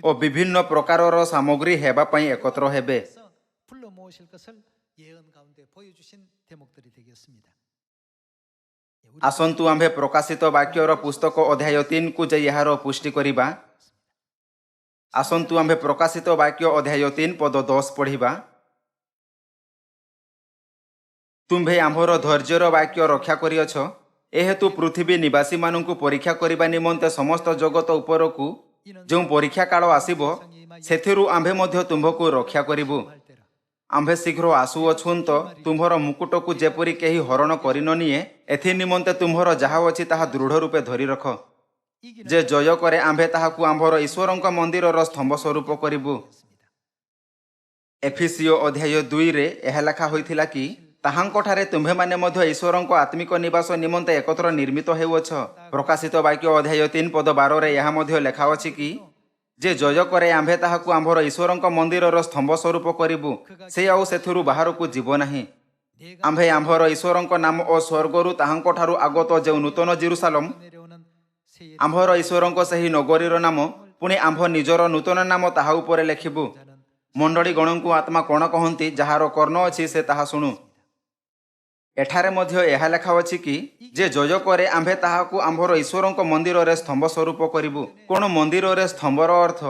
ଓ ବିଭିନ୍ନ ପ୍ରକାରର ସାମଗ୍ରୀ ହେବା ପାଇଁ ଏକତ୍ର ହେବେ। ଆସନ୍ତୁ ଆମ୍ଭେ ପ୍ରକାଶିତ ବାକ୍ୟର ପୁସ୍ତକ ଅଧ୍ୟାୟ 3କୁ ଯାଇ ଏହାର ପୁଷ୍ଟି କରିବା। ଆସନ୍ତୁ ଆମ୍ଭେ ପ୍ରକାଶିତ ବାକ୍ୟ ଅଧ୍ୟାୟ 3 ପଦ 10 ପଢ଼ିବା। ତୁମ୍ଭେ ଆମ୍ଭର ଧୈର୍ଯ୍ୟର ବାକ୍ୟ ରକ୍ଷା କରିଅଛ, ଏହେତୁ ପୃଥିବୀ ନିବାସୀମାନଙ୍କୁ ପରୀକ୍ଷା କରିବା ନିମନ୍ତେ ସମସ୍ତ ଜଗତ ଉପରକୁ ଯେଉଁ ପରୀକ୍ଷା କାଳ ଆସିବ, ସେଥିରୁ ଆମ୍ଭେ ମଧ୍ୟ ତୁମ୍ଭକୁ ରକ୍ଷା କରିବୁ। आम्भे शीघ्र आसुअछुन तो तुम्हर मुकुटकु जेपरि केही हरण करि न निए एथि निमंते तुम्हर जाहा अछि ताहा दृढ़ रूपे धरि रख। जे जय करे आम्भे ताहाकु आम्भर ईश्वरଙ୍କ मन्दिरर स्तंभ स्वरूप करिबु। एफिसियो अध्याय 2 रे एहा लेखा होइथिला कि ताहांकଠାରେ तुम्हेମାନେ ମଧ୍ୟ ଈଶ୍ୱରଙ୍କ ଆତ୍ମିକ ନିବାସ ନିମନ୍ତେ ଏକତ୍ର ନିର୍ମିତ ହେଉଅଛ। ପ୍ରକାଶିତ ବାକ୍ୟ ଅଧ୍ୟାୟ 3 ପଦ 12 ରେ ଏହା ମଧ୍ୟ ଲେଖା ଅଛି କି ଯେ ଜୟ କରେ ଆମ୍ଭେ ତାହାକୁ ଆମ୍ଭର ଈଶ୍ୱରଙ୍କ ମନ୍ଦିରର ସ୍ତମ୍ଭ ସ୍ୱରୂପ କରିବୁ, ସେ ଆଉ ସେଥିରୁ ବାହାରକୁ ଯିବ ନାହିଁ। ଆମ୍ଭେ ଆମ୍ଭର ଈଶ୍ୱରଙ୍କ ନାମ ଓ ସ୍ୱର୍ଗରୁ ତାହାଙ୍କଠାରୁ ଆଗତ ଯେଉଁ ନୂତନ ଜେରୁସାଲମ, ଆମ୍ଭର ଈଶ୍ୱରଙ୍କ ସେହି ନଗରୀର ନାମ, ପୁଣି ଆମ୍ଭ ନିଜର ନୂତନ ନାମ ତାହା ଉପରେ ଲେଖିବୁ। ମଣ୍ଡଳୀ ଗଣଙ୍କୁ ଆତ୍ମା କ'ଣ କହନ୍ତି, ଯାହାର କର୍ଣ୍ଣ ଅଛି ସେ ତାହା ଶୁଣୁ। ଏଠାରେ ମଧ୍ୟ ଏହା ଲେଖା ଅଛି କି ଯେ ଜୟ କରେ ଆମ୍ଭେ ତାହାକୁ ଆମ୍ଭର ଈଶ୍ୱରଙ୍କ ମନ୍ଦିରରେ ସ୍ତମ୍ଭ ସ୍ୱରୂପ କରିବୁ। କ'ଣ ମନ୍ଦିରରେ ସ୍ତମ୍ଭର ଅର୍ଥ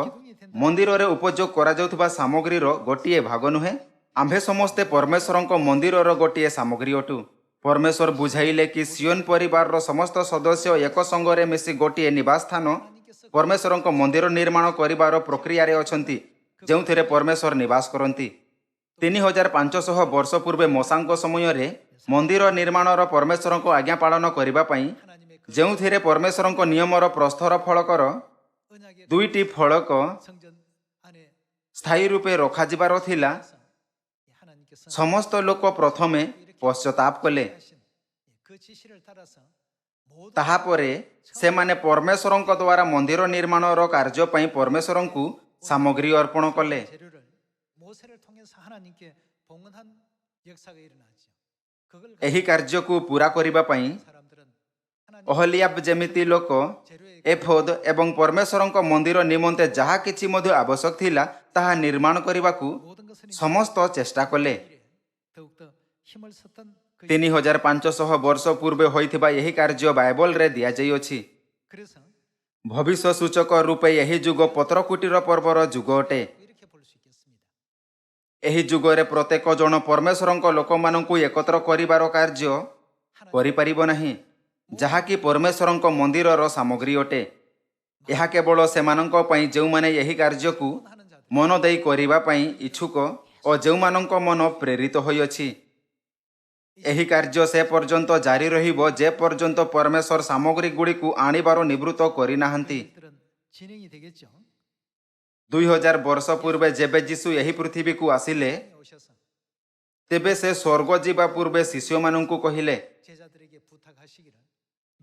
ମନ୍ଦିରରେ ଉପଯୋଗ କରାଯାଉଥିବା ସାମଗ୍ରୀର ଗୋଟିଏ ଭାଗ ନୁହେଁ? ଆମ୍ଭେ ସମସ୍ତେ ପରମେଶ୍ୱରଙ୍କ ମନ୍ଦିରର ଗୋଟିଏ ସାମଗ୍ରୀ ଅଟୁ। ପରମେଶ୍ୱର ବୁଝାଇଲେ କି ସିଓନ ପରିବାରର ସମସ୍ତ ସଦସ୍ୟ ଏକ ସଙ୍ଗରେ ମିଶି ଗୋଟିଏ ନିବାସ ସ୍ଥାନ ପରମେଶ୍ୱରଙ୍କ ମନ୍ଦିର ନିର୍ମାଣ କରିବାର ପ୍ରକ୍ରିୟାରେ ଅଛନ୍ତି, ଯେଉଁଥିରେ ପରମେଶ୍ୱର ନିବାସ କରନ୍ତି। 3500 ବର୍ଷ ପୂର୍ବେ ମୋଶାଙ୍କ ସମୟରେ ମନ୍ଦିର ନିର୍ମାଣର ପରମେଶ୍ୱରଙ୍କ ଆଜ୍ଞା ପାଳନ କରିବା ପାଇଁ, ଯେଉଁଥିରେ ପରମେଶ୍ୱରଙ୍କ ନିୟମର ପ୍ରସ୍ତର ଫଳକର 2ଟି ଫଳକ ସ୍ଥାୟୀ ରୂପେ ରଖାଯିବାର ଥିଲା, ସମସ୍ତ ଲୋକ ପ୍ରଥମେ ପଶ୍ଚାତାପ କଲେ। ତାହାପରେ ସେମାନେ ପରମେଶ୍ୱରଙ୍କ ଦ୍ୱାରା ମନ୍ଦିର ନିର୍ମାଣର କାର୍ଯ୍ୟ ପାଇଁ ପରମେଶ୍ୱରଙ୍କୁ ସାମଗ୍ରୀ ଅର୍ପଣ କଲେ। ଏହି କାର୍ଯ୍ୟକୁ ପୂରା କରିବା ପାଇଁ ଓହଲିଆବ ଯେମିତି ଲୋକ, ଏଫୋଦ ଏବଂ ପରମେଶ୍ୱରଙ୍କ ମନ୍ଦିର ନିମନ୍ତେ ଯାହା କିଛି ମଧ୍ୟ ଆବଶ୍ୟକ ଥିଲା ତାହା ନିର୍ମାଣ କରିବାକୁ ସମସ୍ତ ଚେଷ୍ଟା କଲେ। 3500 ବର୍ଷ ପୂର୍ବେ ହୋଇଥିବା ଏହି କାର୍ଯ୍ୟ ବାଇବଲରେ ଦିଆଯାଇଅଛି। ଭବିଷ୍ୟ ସୂଚକ ରୂପେ ଏହି ଯୁଗ ପତ୍ରକୁଟୀର ପର୍ବର ଯୁଗ ଅଟେ। ଏହି ଯୁଗରେ ପ୍ରତ୍ୟେକ ଜଣ ପରମେଶ୍ୱରଙ୍କ ଲୋକମାନଙ୍କୁ ଏକତ୍ର କରିବାର କାର୍ଯ୍ୟ କରିପାରିବ ନାହିଁ, ଯାହାକି ପରମେଶ୍ୱରଙ୍କ ମନ୍ଦିରର ସାମଗ୍ରୀ ଅଟେ। ଏହା କେବଳ ସେମାନଙ୍କ ପାଇଁ ଯେଉଁମାନେ ଏହି କାର୍ଯ୍ୟକୁ ମନ ଦେଇ କରିବା ପାଇଁ ଇଚ୍ଛୁକ ଓ ଯେଉଁମାନଙ୍କ ମନ ପ୍ରେରିତ ହୋଇଅଛି। ଏହି କାର୍ଯ୍ୟ ସେ ପର୍ଯ୍ୟନ୍ତ ଜାରି ରହିବ ଯେ ପର୍ଯ୍ୟନ୍ତ ପରମେଶ୍ୱର ସାମଗ୍ରୀ ଗୁଡ଼ିକୁ ଆଣିବାର ନିବୃତ୍ତ କରିନାହାନ୍ତି। 2000 ବର୍ଷ ପୂର୍ବେ ଯେବେ ଯୀଶୁ ଏହି ପୃଥିବୀକୁ ଆସିଲେ, ତେବେ ସେ ସ୍ୱର୍ଗ ଯିବା ପୂର୍ବେ ଶିଷ୍ୟମାନଙ୍କୁ କହିଲେ,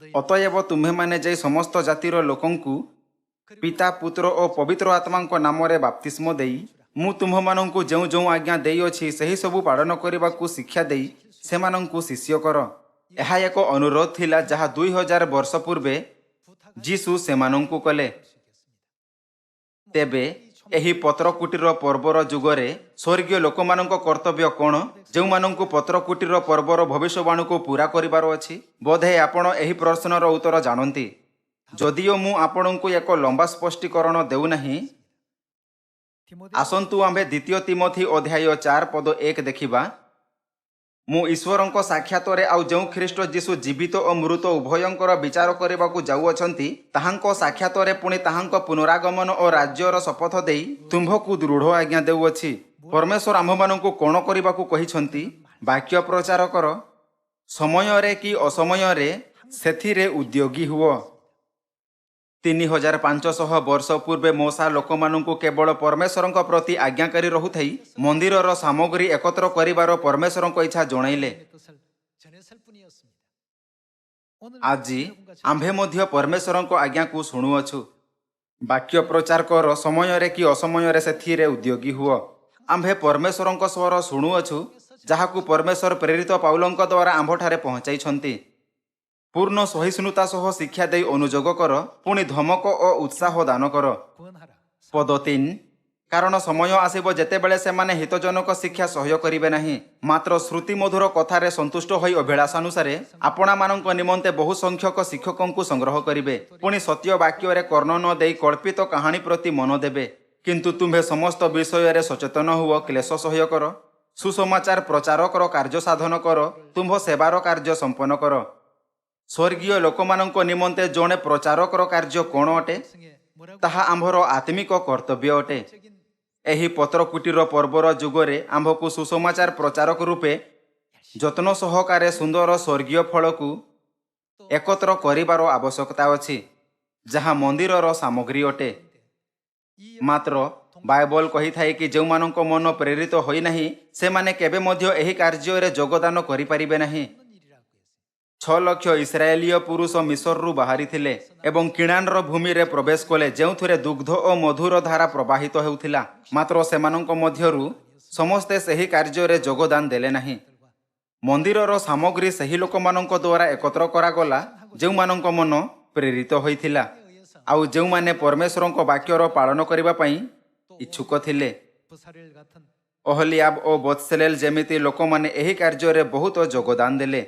ଅତଏବ ତୁମ୍ଭେମାନେ ଯାଇ ସମସ୍ତ ଜାତିର ଲୋକଙ୍କୁ ପିତା, ପୁତ୍ର ଓ ପବିତ୍ର ଆତ୍ମାଙ୍କ ନାମରେ ବାପ୍ତିସ୍ମ ଦେଇ ମୁଁ ତୁମ୍ଭମାନଙ୍କୁ ଯେଉଁ ଯେଉଁ ଆଜ୍ଞା ଦେଇଅଛି ସେହି ସବୁ ପାଳନ କରିବାକୁ ଶିକ୍ଷା ଦେଇ ସେମାନଙ୍କୁ ଶିଷ୍ୟ କର। ଏହା ଏକ ଅନୁରୋଧ ଥିଲା ଯାହା 2000 ବର୍ଷ ପୂର୍ବେ ଯୀଶୁ ସେମାନଙ୍କୁ କଲେ। ତେବେ ଏହି ପତ୍ରକୁଟୀର ପର୍ବର ଯୁଗରେ ସ୍ୱର୍ଗୀୟ ଲୋକମାନଙ୍କ କର୍ତ୍ତବ୍ୟ କ'ଣ, ଯେଉଁମାନଙ୍କୁ ପତ୍ରକୁଟୀର ପର୍ବର ଭବିଷ୍ୟବାଣୀକୁ ପୂରା କରିବାର ଅଛି? ବୋଧେ ଆପଣ ଏହି ପ୍ରଶ୍ନର ଉତ୍ତର ଜାଣନ୍ତି। ଯଦିଓ ମୁଁ ଆପଣଙ୍କୁ ଏକ ଲମ୍ବା ସ୍ପଷ୍ଟୀକରଣ ଦେଉନାହିଁ, ଆସନ୍ତୁ ଆମ୍ଭେ 2 ତିମୋଥୀ ଅଧ୍ୟାୟ 4 ପଦ 1 ଦେଖିବା। ମୁଁ ଈଶ୍ୱରଙ୍କ ସାକ୍ଷାତରେ ଆଉ ଯେଉଁ ଖ୍ରୀଷ୍ଟ ଯୀଶୁ ଜୀବିତ ଓ ମୃତ ଉଭୟଙ୍କର ବିଚାର କରିବାକୁ ଯାଉଅଛନ୍ତି, ତାହାଙ୍କ ସାକ୍ଷାତରେ ପୁଣି ତାହାଙ୍କ ପୁନରାଗମନ ଓ ରାଜ୍ୟର ଶପଥ ଦେଇ ତୁମ୍ଭକୁ ଦୃଢ଼ ଆଜ୍ଞା ଦେଉଅଛି। ପରମେଶ୍ୱର ଆମ୍ଭମାନଙ୍କୁ କ'ଣ କରିବାକୁ କହିଛନ୍ତି? ବାକ୍ୟ ପ୍ରଚାର କର। ସମୟରେ କି ଅସମୟରେ ସେଥିରେ ଉଦ୍ୟୋଗୀ ହୁଅ। 3500 ବର୍ଷ ପୂର୍ବେ ମୋଶା ଲୋକମାନଙ୍କୁ କେବଳ ପରମେଶ୍ୱରଙ୍କ ପ୍ରତି ଆଜ୍ଞାକାରୀ ରହୁଥାଇ ମନ୍ଦିରର ସାମଗ୍ରୀ ଏକତ୍ର କରିବାର ପରମେଶ୍ୱରଙ୍କ ଇଚ୍ଛା ଜଣାଇଲେ। ଆଜି ଆମ୍ଭେ ମଧ୍ୟ ପରମେଶ୍ୱରଙ୍କ ଆଜ୍ଞାକୁ ଶୁଣୁଅଛୁ। ବାକ୍ୟ ପ୍ରଚାର କର, ସମୟରେ କି ଅସମୟରେ ସେଥିରେ ଉଦ୍ୟୋଗୀ ହୁଅ। ଆମ୍ଭେ ପରମେଶ୍ୱରଙ୍କ ସ୍ୱର ଶୁଣୁଅଛୁ, ଯାହାକୁ ପରମେଶ୍ୱର ପ୍ରେରିତ ପାଉଲଙ୍କ ଦ୍ୱାରା ଆମ୍ଭଠାରେ ପହଞ୍ଚାଇଛନ୍ତି। ପୂର୍ଣ୍ଣ ସହିଷ୍ଣୁତା ସହ ଶିକ୍ଷା ଦେଇ ଅନୁଯୋଗ କର, ପୁଣି ଧମକ ଓ ଉତ୍ସାହ ଦାନ କର। ପଦ 3, କାରଣ ସମୟ ଆସିବ ଯେତେବେଳେ ସେମାନେ ହିତଜନକ ଶିକ୍ଷା ସହ୍ୟ କରିବେ ନାହିଁ, ମାତ୍ର ଶ୍ରୁତି ମଧୁର କଥାରେ ସନ୍ତୁଷ୍ଟ ହୋଇ ଅଭିଳାଷାନୁସାରେ ଆପଣାମାନଙ୍କ ନିମନ୍ତେ ବହୁ ସଂଖ୍ୟକ ଶିକ୍ଷକଙ୍କୁ ସଂଗ୍ରହ କରିବେ। ପୁଣି ସତ୍ୟ ବାକ୍ୟରେ କର୍ଣ୍ଣ ନ ଦେଇ କଳ୍ପିତ କାହାଣୀ ପ୍ରତି ମନ ଦେବେ। କିନ୍ତୁ ତୁମ୍ଭେ ସମସ୍ତ ବିଷୟରେ ସଚେତନ ହୁଅ, କ୍ଲେଶ ସହ୍ୟ କର, ସୁସମାଚାର ପ୍ରଚାର କର, କାର୍ଯ୍ୟ ସାଧନ କର, ତୁମ୍ଭ ସେବାର କାର୍ଯ୍ୟ ସମ୍ପନ୍ନ କର। ସ୍ୱର୍ଗୀୟ ଲୋକମାନଙ୍କ ନିମନ୍ତେ ଜଣେ ପ୍ରଚାରକର କାର୍ଯ୍ୟ କ'ଣ ଅଟେ? ତାହା ଆମ୍ଭର ଆତ୍ମିକ କର୍ତ୍ତବ୍ୟ ଅଟେ। ଏହି ପତ୍ରକୁଟୀର ପର୍ବର ଯୁଗରେ ଆମ୍ଭକୁ ସୁସମାଚାର ପ୍ରଚାରକ ରୂପେ ଯତ୍ନ ସହକାରେ ସୁନ୍ଦର ସ୍ୱର୍ଗୀୟ ଫଳକୁ ଏକତ୍ର କରିବାର ଆବଶ୍ୟକତା ଅଛି, ଯାହା ମନ୍ଦିରର ସାମଗ୍ରୀ ଅଟେ। ମାତ୍ର ବାଇବଲ କହିଥାଏ କି ଯେଉଁମାନଙ୍କ ମନ ପ୍ରେରିତ ହୋଇନାହିଁ ସେମାନେ କେବେ ମଧ୍ୟ ଏହି କାର୍ଯ୍ୟରେ ଯୋଗଦାନ କରିପାରିବେ ନାହିଁ। 6 ଲକ୍ଷ ଇସ୍ରାଏଲୀୟ ପୁରୁଷ ମିଶରରୁ ବାହାରିଥିଲେ ଏବଂ କିଣାନର ଭୂମିରେ ପ୍ରବେଶ କଲେ, ଯେଉଁଥିରେ ଦୁଗ୍ଧ ଓ ମଧୁର ଧାରା ପ୍ରବାହିତ ହେଉଥିଲା। ମାତ୍ର ସେମାନଙ୍କ ମଧ୍ୟରୁ ସମସ୍ତେ ସେହି କାର୍ଯ୍ୟରେ ଯୋଗଦାନ ଦେଲେ ନାହିଁ। ମନ୍ଦିରର ସାମଗ୍ରୀ ସେହି ଲୋକମାନଙ୍କ ଦ୍ୱାରା ଏକତ୍ର କରାଗଲା ଯେଉଁମାନଙ୍କ ମନ ପ୍ରେରିତ ହୋଇଥିଲା ଆଉ ଯେଉଁମାନେ ପରମେଶ୍ୱରଙ୍କ ବାକ୍ୟର ପାଳନ କରିବା ପାଇଁ ଇଚ୍ଛୁକ ଥିଲେ। ଓହଲିଆବ ଓ ବତ୍ସେଲେଲ ଯେମିତି ଲୋକମାନେ ଏହି କାର୍ଯ୍ୟରେ ବହୁତ ଯୋଗଦାନ ଦେଲେ।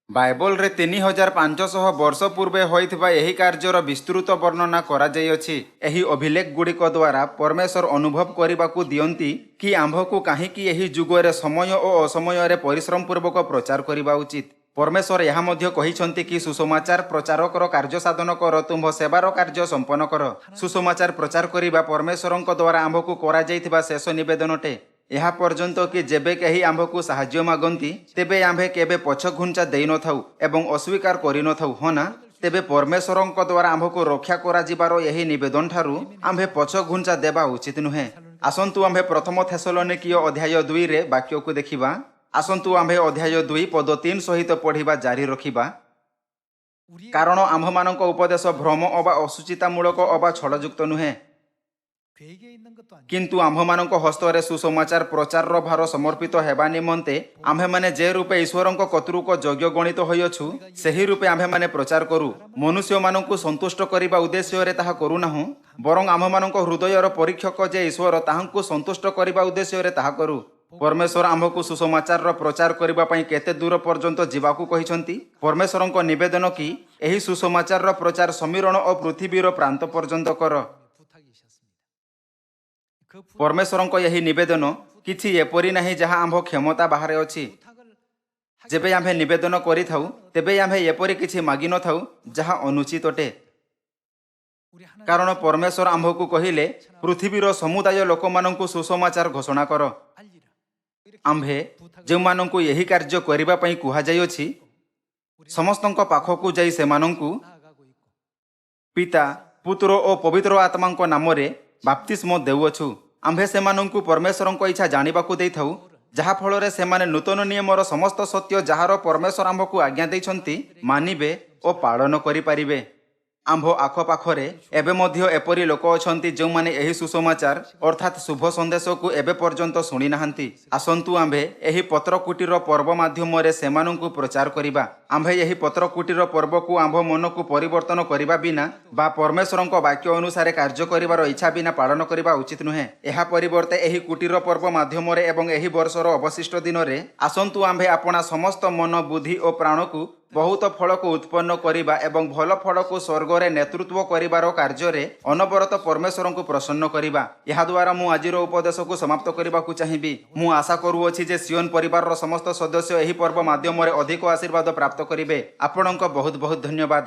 ବାଇବଲରେ 3500 ବର୍ଷ ପୂର୍ବେ ହୋଇଥିବା ଏହି କାର୍ଯ୍ୟର ବିସ୍ତୃତ ବର୍ଣ୍ଣନା କରାଯାଇଅଛି। ଏହି ଅଭିଲେଖ ଗୁଡ଼ିକ ଦ୍ୱାରା ପରମେଶ୍ୱର ଅନୁଭବ କରିବାକୁ ଦିଅନ୍ତି କି ଆମ୍ଭକୁ କାହିଁକି ଏହି ଯୁଗରେ ସମୟ ଓ ଅସମୟରେ ପରିଶ୍ରମ ପୂର୍ବକ ପ୍ରଚାର କରିବା ଉଚିତ। ପରମେଶ୍ୱର ଏହା ମଧ୍ୟ କହିଛନ୍ତି କି ସୁସମାଚାର ପ୍ରଚାରକର କାର୍ଯ୍ୟ ସାଧନ କର, ତୁମ୍ଭ ସେବାର କାର୍ଯ୍ୟ ସମ୍ପନ୍ନ କର। ସୁସମାଚାର ପ୍ରଚାର କରିବା ପରମେଶ୍ୱରଙ୍କ ଦ୍ୱାରା ଆମ୍ଭକୁ କରାଯାଇଥିବା ଶେଷ ନିବେଦନଟେ। ଏହା ପର୍ଯ୍ୟନ୍ତ କି ଯେବେ କେହି ଆମ୍ଭକୁ ସାହାଯ୍ୟ ମାଗନ୍ତି ତେବେ ଆମ୍ଭେ କେବେ ପଛ ଘୁଞ୍ଚା ଦେଇନଥାଉ ଏବଂ ଅସ୍ୱୀକାର କରିନଥାଉ, ହଁ ନା? ତେବେ ପରମେଶ୍ୱରଙ୍କ ଦ୍ୱାରା ଆମ୍ଭକୁ ରକ୍ଷା କରାଯିବାର ଏହି ନିବେଦନ ଠାରୁ ଆମ୍ଭେ ପଛ ଘୁଞ୍ଚା ଦେବା ଉଚିତ ନୁହେଁ। ଆସନ୍ତୁ ଆମ୍ଭେ ପ୍ରଥମ ଥେସଲୋନିକୀୟ ଅଧ୍ୟାୟ 2ରେ ବାକ୍ୟକୁ ଦେଖିବା। ଆସନ୍ତୁ ଆମ୍ଭେ ଅଧ୍ୟାୟ 2 ପଦ 3 ସହିତ ପଢ଼ିବା ଜାରି ରଖିବା। କାରଣ ଆମ୍ଭମାନଙ୍କ ଉପଦେଶ ଭ୍ରମ ଅବା ଅସୁଚିତାମୂଳକ ଅବା ଛଳଯୁକ୍ତ ନୁହେଁ, କିନ୍ତୁ ଆମ୍ଭମାନଙ୍କ ହସ୍ତରେ ସୁସମାଚାର ପ୍ରଚାରର ଭାର ସମର୍ପିତ ହେବା ନିମନ୍ତେ ଆମ୍ଭେମାନେ ଯେ ରୂପେ ଈଶ୍ୱରଙ୍କ କର୍ତ୍ତୃକ ଯୋଗ୍ୟ ଗଣିତ ହୋଇଅଛୁ ସେହି ରୂପେ ଆମ୍ଭେମାନେ ପ୍ରଚାର କରୁ। ମନୁଷ୍ୟମାନଙ୍କୁ ସନ୍ତୁଷ୍ଟ କରିବା ଉଦ୍ଦେଶ୍ୟରେ ତାହା କରୁନାହୁଁ, ବରଂ ଆମ୍ଭମାନଙ୍କ ହୃଦୟର ପରୀକ୍ଷକ ଯେ ଈଶ୍ୱର ତାହାଙ୍କୁ ସନ୍ତୁଷ୍ଟ କରିବା ଉଦ୍ଦେଶ୍ୟରେ ତାହା କରୁ। ପରମେଶ୍ୱର ଆମ୍ଭକୁ ସୁସମାଚାରର ପ୍ରଚାର କରିବା ପାଇଁ କେତେ ଦୂର ପର୍ଯ୍ୟନ୍ତ ଯିବାକୁ କହିଛନ୍ତି? ପରମେଶ୍ୱରଙ୍କ ନିବେଦନ କି ଏହି ସୁସମାଚାରର ପ୍ରଚାର ସମୀରଣ ଓ ପୃଥିବୀର ପ୍ରାନ୍ତ ପର୍ଯ୍ୟନ୍ତ କର। ପରମେଶ୍ୱରଙ୍କ ଏହି ନିବେଦନ କିଛି ଏପରି ନାହିଁ ଯାହା ଆମ୍ଭ କ୍ଷମତା ବାହାରେ ଅଛି। ଯେବେ ଆମ୍ଭେ ନିବେଦନ କରିଥାଉ ତେବେ ଆମ୍ଭେ ଏପରି କିଛି ମାଗିନଥାଉ ଯାହା ଅନୁଚିତ ଅଟେ। କାରଣ ପରମେଶ୍ୱର ଆମ୍ଭକୁ କହିଲେ ପୃଥିବୀର ସମୁଦାୟ ଲୋକମାନଙ୍କୁ ସୁସମାଚାର ଘୋଷଣା କର। ଆମ୍ଭେ ଯେଉଁମାନଙ୍କୁ ଏହି କାର୍ଯ୍ୟ କରିବା ପାଇଁ କୁହାଯାଇଅଛି ସମସ୍ତଙ୍କ ପାଖକୁ ଯାଇ ସେମାନଙ୍କୁ ପିତା, ପୁତ୍ର ଓ ପବିତ୍ର ଆତ୍ମାଙ୍କ ନାମରେ ବାପ୍ତିସ୍ମ ଦେଉଅଛୁ। ଆମ୍ଭେ ସେମାନଙ୍କୁ ପରମେଶ୍ୱରଙ୍କ ଇଚ୍ଛା ଜାଣିବାକୁ ଦେଇଥାଉ, ଯାହାଫଳରେ ସେମାନେ ନୂତନ ନିୟମର ସମସ୍ତ ସତ୍ୟ ଯାହାର ପରମେଶ୍ୱର ଆମ୍ଭକୁ ଆଜ୍ଞା ଦେଇଛନ୍ତି ମାନିବେ ଓ ପାଳନ କରିପାରିବେ। ଆମ୍ଭ ଆଖପାଖରେ ଏବେ ମଧ୍ୟ ଏପରି ଲୋକ ଅଛନ୍ତି ଯେଉଁମାନେ ଏହି ସୁସମାଚାର ଅର୍ଥାତ୍ ଶୁଭ ସନ୍ଦେଶକୁ ଏବେ ପର୍ଯ୍ୟନ୍ତ ଶୁଣି ନାହାନ୍ତି। ଆସନ୍ତୁ ଆମ୍ଭେ ଏହି ପତ୍ରକୁଟୀର ପର୍ବ ମାଧ୍ୟମରେ ସେମାନଙ୍କୁ ପ୍ରଚାର କରିବା। ଆମ୍ଭେ ଏହି ପତ୍ରକୁଟୀର ପର୍ବକୁ ଆମ୍ଭ ମନକୁ ପରିବର୍ତ୍ତନ କରିବା ବିନା ବା ପରମେଶ୍ୱରଙ୍କ ବାକ୍ୟ ଅନୁସାରେ କାର୍ଯ୍ୟ କରିବାର ଇଚ୍ଛା ବିନା ପାଳନ କରିବା ଉଚିତ ନୁହେଁ। ଏହା ପରିବର୍ତ୍ତେ ଏହି କୁଟୀର ପର୍ବ ମାଧ୍ୟମରେ ଏବଂ ଏହି ବର୍ଷର ଅବଶିଷ୍ଟ ଦିନରେ ଆସନ୍ତୁ ଆମ୍ଭେ ଆପଣା ସମସ୍ତ ମନ, ବୁଦ୍ଧି ଓ ପ୍ରାଣକୁ ବହୁତ ଫଳକୁ ଉତ୍ପନ୍ନ କରିବା ଏବଂ ଭଲ ଫଳକୁ ସ୍ୱର୍ଗରେ ନେତୃତ୍ୱ କରିବାର କାର୍ଯ୍ୟରେ ଅନବରତ ପରମେଶ୍ୱରଙ୍କୁ ପ୍ରସନ୍ନ କରିବା। ଏହାଦ୍ୱାରା ମୁଁ ଆଜିର ଉପଦେଶକୁ ସମାପ୍ତ କରିବାକୁ ଚାହିଁବି। ମୁଁ ଆଶା କରୁଅଛି ଯେ ସିଓନ ପରିବାରର ସମସ୍ତ ସଦସ୍ୟ ଏହି ପର୍ବ ମାଧ୍ୟମରେ ଅଧିକ ଆଶୀର୍ବାଦ ପ୍ରାପ୍ତ କରିବେ। ଆପଣଙ୍କ ବହୁତ ବହୁତ ଧନ୍ୟବାଦ।